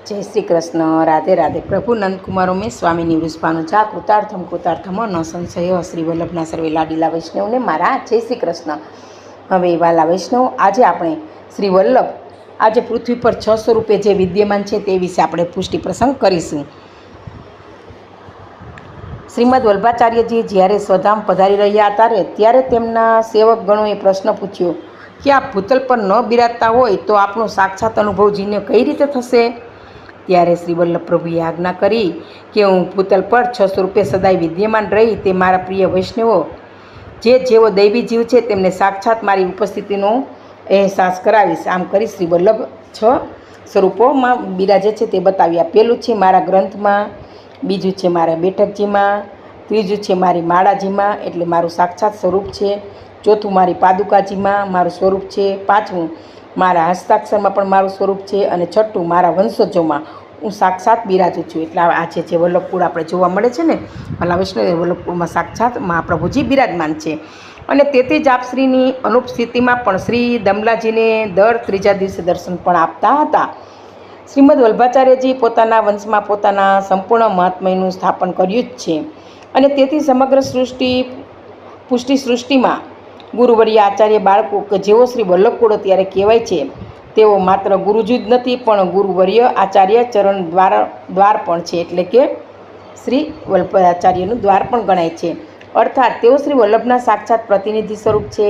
जय श्री कृष्ण। राधे राधे। प्रभु नंदकुमारो में स्वामी निवृष्पानु चा कृतार्थम कृतार्थम न संशय। श्री वल्लभना सर्वे लाडीला वैष्णव ने मारा जय श्री कृष्ण। हवे वाला वैष्णव, आज आपणे श्री वल्लभ आज पृथ्वी पर 600 रूपे जे विद्यमान है ते विषे आपणे पुष्टि प्रसंग करीशुं। श्रीमद वल्लभाचार्यजी જ્યારે સ્વધામ પધારી રહ્યા હતા ત્યારે તેમના સેવક ગણોએ પ્રશ્ન પૂછ્યો કે આ ભૂતલ પર ન બિરાજતા હોય તો આપણો સાક્ષાત અનુભવ જીને કઈ રીતે થશે? ત્યારે શ્રી વલ્લભ પ્રભુએ આજ્ઞા કરી કે હું ભૂતલ પર 600 રૂપે સદાય વિદ્યમાન રહી તે મારા પ્રિય વૈષ્ણવો જે જેવો દૈવી જીવ છે તેમને સાક્ષાત મારી ઉપસ્થિતિનો અહેસાસ કરાવીશ। આમ કરી શ્રી વલ્લભ 6 સ્વરૂપોમાં બિરાજે છે તે બતાવ્યા। પહેલું છે મારા ગ્રંથમાં, બીજું છે મારા બેઠકજીમાં, ત્રીજું છે મારી માળાજીમાં એટલે મારું સાક્ષાત સ્વરૂપ છે, ચોથું મારી પાદુકાજીમાં મારું સ્વરૂપ છે, પાંચમું મારા હસ્તાક્ષરમાં પણ મારું સ્વરૂપ છે અને છઠ્ઠું મારા વંશજોમાં હું સાક્ષાત બિરાજું છું। એટલે આજે જે વલ્લભકુળ આપણે જોવા મળે છે ને ભલા વૈષ્ણવ વલ્લભકુળમાં સાક્ષાત મહાપ્રભુજી બિરાજમાન છે। અને તેથી જ આપશ્રીની અનુપ સ્થિતિમાં પણ શ્રી દમલાજીને દર ત્રીજા દિવસે દર્શન પણ આપતા હતા। શ્રીમદ વલ્લભાચાર્યજી પોતાના વંશમાં પોતાના સંપૂર્ણ મહાત્મ્યનું સ્થાપન કર્યું જ છે અને તેથી સમગ્ર પુષ્ટિ સૃષ્ટિમાં ગુરુવર્ય આચાર્ય બાળકો કે જેઓ શ્રી વલ્લભકુળ અત્યારે કહેવાય છે તેઓ માત્ર ગુરુજી જ નથી પણ ગુરુવર્ય આચાર્ય ચરણ દ્વાર પણ છે, એટલે કે શ્રી વલ્લભાચાર્યનું દ્વાર પણ ગણાય છે। અર્થાત તેઓ શ્રી વલ્લભના સાક્ષાત પ્રતિનિધિ સ્વરૂપ છે।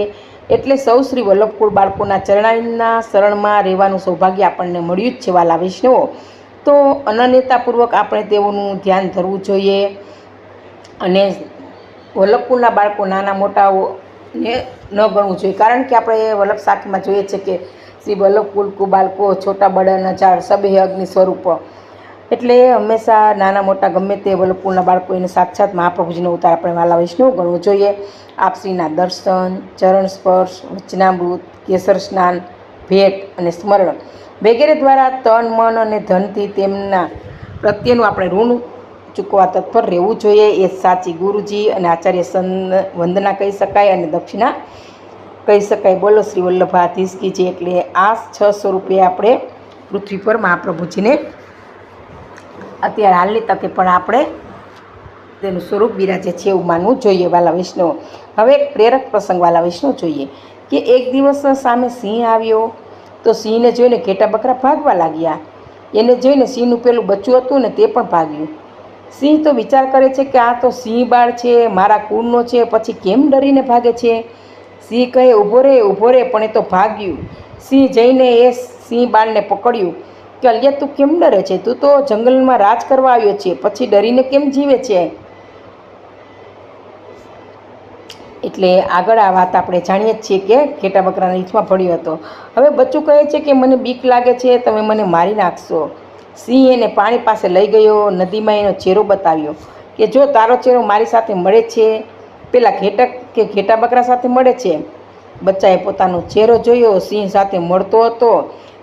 એટલે સૌ શ્રી વલ્લભકુળ બાળકોના ચરણાઈના શરણમાં રહેવાનું સૌભાગ્ય આપણને મળ્યું જ છે વાલા વૈષ્ણવો। તો અનન્યતાપૂર્વક આપણે તેઓનું ધ્યાન ધરવું જોઈએ અને વલ્લભકુળના બાળકો નાના મોટાઓને ન ગણવું જોઈએ, કારણ કે આપણે વલ્લભ શાખીમાં જોઈએ છે કે શ્રી વલ્લભકુળ બાળકો છોટા બડા નજાર સબે અગ્નિ સ્વરૂપ, એટલે હંમેશા નાના મોટા ગમે તે વલ્લભકુળના બાળકો એને સાક્ષાત મહાપ્રભુજીનો અવતાર આપણે વાલા વૈષ્ણવ ગણવું જોઈએ। આપશ્રીના દર્શન, ચરણ સ્પર્શ, વચનામૃત, કેસર સ્નાન, ભેટ અને સ્મરણ વગેરે દ્વારા તન મન અને ધનથી તેમના પ્રત્યેનું આપણે ઋણ ચૂકવા તત્પર રહેવું જોઈએ। એ સાચી ગુરુજી અને આચાર્ય વંદના કહી શકાય અને દક્ષિણા કહી શકાય। બોલો શ્રી વલ્લભાધીશ કી જય। એટલે આ 600 રૂપિયા આપણે પૃથ્વી પર મહાપ્રભુજીને અત્યારે હાલની તકે પણ આપણે તેનું સ્વરૂપ બિરાજે છે એવું માનવું જોઈએ વાલા વૈષ્ણવ। હવે એક પ્રેરક પ્રસંગ વાલા વૈષ્ણવ જોઈએ કે એક દિવસ સામે સિંહ આવ્યો તો સિંહને જોઈને ઘેટા બકરા ભાગવા લાગ્યા। એને જોઈને સિંહનું પેલું બચ્ચું હતું ને તે પણ ભાગ્યું। સિંહ તો વિચાર કરે છે કે આ તો સિંહ બાળ છે, મારા કુળનો છે, પછી કેમ ડરીને ભાગે છે? સિંહ કહે ઊભો રહે, પણ એ તો ભાગ્યું। સિંહ જઈને એ સિંહ બાળને પકડ્યું કે અલ્યા તું કેમ ડરે છે? તું તો જંગલમાં રાજ કરવા આવ્યો છે, પછી ડરીને કેમ જીવે છે? એટલે આગળ આ વાત આપણે જાણીએ જ છીએ કે ઘેટા બકરાના રીછમાં પડ્યો હતો। હવે બચ્ચું કહે છે કે મને બીક લાગે છે, તમે મને મારી નાખશો। સિંહ એને પાણી પાસે લઈ ગયો, નદીમાં એનો ચહેરો બતાવ્યો કે જો તારો ચહેરો મારી સાથે મળે છે, પેલા ઘેટા બકરા સાથે મળે છે। બચ્ચાએ પોતાનો ચહેરો જોયો, સિંહ સાથે મળતો હતો।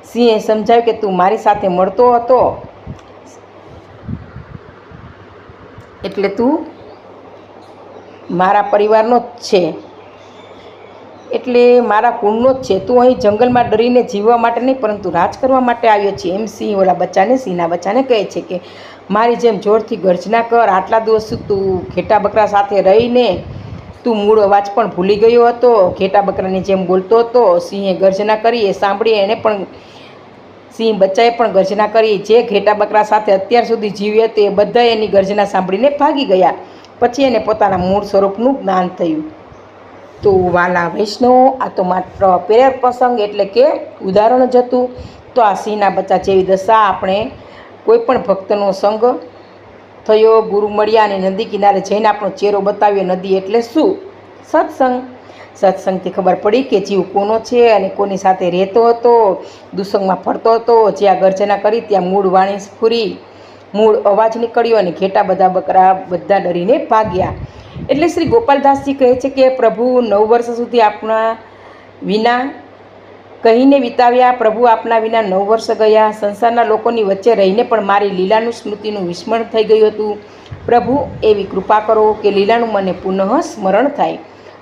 સિંહે સમજાવ્યું કે તું મારી સાથે મળતો હતો એટલે તું મારા પરિવારનો જ છે, એટલે મારા કુળનો જ છે। તું અહીં જંગલમાં ડરીને જીવવા માટે નહીં પરંતુ રાજ કરવા માટે આવ્યો છે, એમ સિંહ સિંહના બચ્ચાને કહે છે કે મારી જેમ જોરથી ગર્જના કર। આટલા દિવસ તું ઘેટા બકરા સાથે રહીને તું મૂળ અવાજ પણ ભૂલી ગયો હતો, ઘેટા બકરાની જેમ બોલતો હતો। સિંહે ગર્જના કરી એ સાંભળી સિંહ બચ્ચાએ પણ ગર્જના કરી। જે ઘેટા બકરા સાથે અત્યાર સુધી જીવ્યો હતો એ બધા એની ગર્જના સાંભળીને ભાગી ગયા। પછી એને પોતાના મૂળ સ્વરૂપનું જ્ઞાન થયું। તો વાલા વૈષ્ણવો, આ તો માત્ર પ્રેરક પ્રસંગ એટલે કે ઉદાહરણ જ હતું। તો આ સિંહના બચ્ચા જેવી દશા આપણે કોઈ પણ ભક્તનો સંગ થયો, ગુરુ મળ્યા અને નદી કિનારે જઈને આપણો ચહેરો બતાવ્યો। નદી એટલે શું? સત્સંગ। સત્સંગથી ખબર પડી કે જીવ કોનો છે અને કોની સાથે રહેતો હતો, દુસંગમાં ફરતો હતો। જ્યાં ગર્જના કરી ત્યાં મૂળ વાણી સ્ફુરી, મૂળ અવાજ નીકળ્યો અને ઘેટા બકરા બધા ડરીને ભાગ્યા। એટલે શ્રી ગોપાલદાસજી કહે છે કે પ્રભુ 9 વર્ષ સુધી આપણા વિના કહીને વિતાવ્યા। પ્રભુ આપના વિના 9 વર્ષ ગયા। સંસારના લોકોની વચ્ચે રહીને પણ મારી લીલાનું સ્મૃતિનું વિસ્મરણ થઈ ગયું હતું। પ્રભુ એવી કૃપા કરો કે લીલાનું મને પુનઃ સ્મરણ થાય,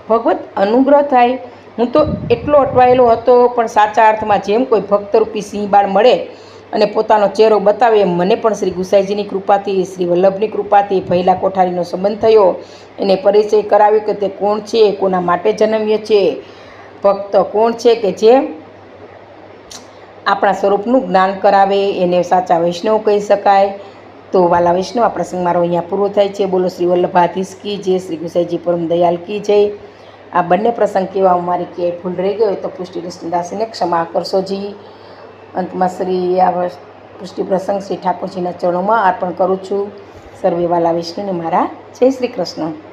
ભગવત અનુગ્રહ થાય। હું તો એટલો અટવાયેલો હતો, પણ સાચા અર્થમાં જેમ કોઈ ભક્તરૂપી સિંહ બાળ મળે અને પોતાનો ચહેરો બતાવે એમ મને પણ શ્રી ગુસાઈજીની કૃપાથી, શ્રી વલ્લભની કૃપાથી ભૈલા કોઠારીનો સંબંધ થયો. એને પરિચય કરાવ્યો કે તે કોણ છે, કોના માટે જન્મ્યો છે, ભક્ત કોણ છે કે જે આપણા સ્વરૂપનું જ્ઞાન કરાવે, એને સાચા વૈષ્ણવ કહી શકાય. તો વાલા વૈષ્ણવ, આ પ્રસંગ મારો અહીંયા પૂરો થાય છે. બોલો શ્રી વલ્લભાધીશ કી જય, શ્રી ગુસાઈજી પરમ દયાલ કી જય. આ બંને પ્રસંગ કહેવામાં મારી ક્યાંય ભૂલ રહી ગઈ હોય તો પુષ્ટિ કૃષ્ણદાસીને ક્ષમા કરશોજી. અંતમાં શ્રી આ પુષ્ટિ પ્રસંગ શ્રી ઠાકોરજીના ચરણોમાં અર્પણ કરું છું. સર્વે વાલા વિષ્ણુને મારા જય શ્રી કૃષ્ણ.